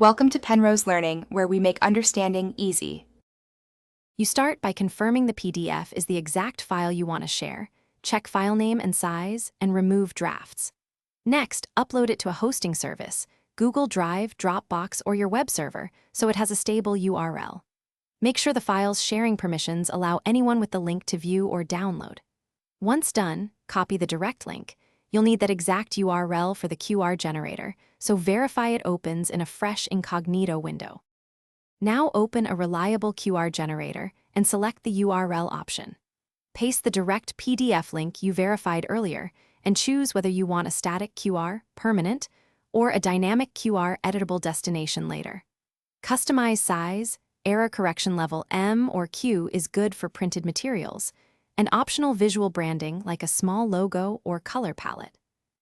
Welcome to Penrose Learning, where we make understanding easy. You start by confirming the PDF is the exact file you want to share, check file name and size, and remove drafts. Next, upload it to a hosting service, Google Drive, Dropbox, or your web server, so it has a stable URL. Make sure the file's sharing permissions allow anyone with the link to view or download. Once done, copy the direct link. You'll need that exact URL for the QR generator, so verify it opens in a fresh incognito window. Now open a reliable QR generator and select the URL option. Paste the direct PDF link you verified earlier and choose whether you want a static QR, permanent, or a dynamic QR editable destination later. Customize size, error correction level M or Q is good for printed materials, and optional visual branding like a small logo or color palette.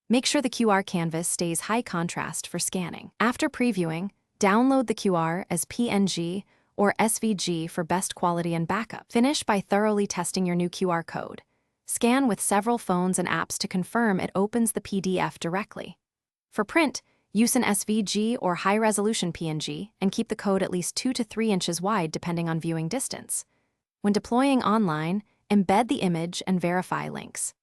Make sure the QR canvas stays high contrast for scanning. After previewing, download the QR as PNG or SVG for best quality and backup. Finish by thoroughly testing your new QR code. Scan with several phones and apps to confirm it opens the PDF directly. For print, use an SVG or high-resolution PNG and keep the code at least 2 to 3 inches wide depending on viewing distance. When deploying online, embed the image and verify links.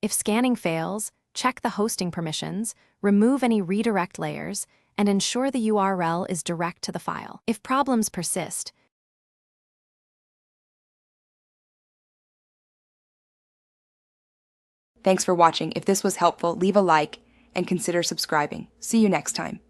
If scanning fails, check the hosting permissions, remove any redirect layers, and ensure the URL is direct to the file. If problems persist, Thanks for watching. If this was helpful, leave a like and consider subscribing. See you next time.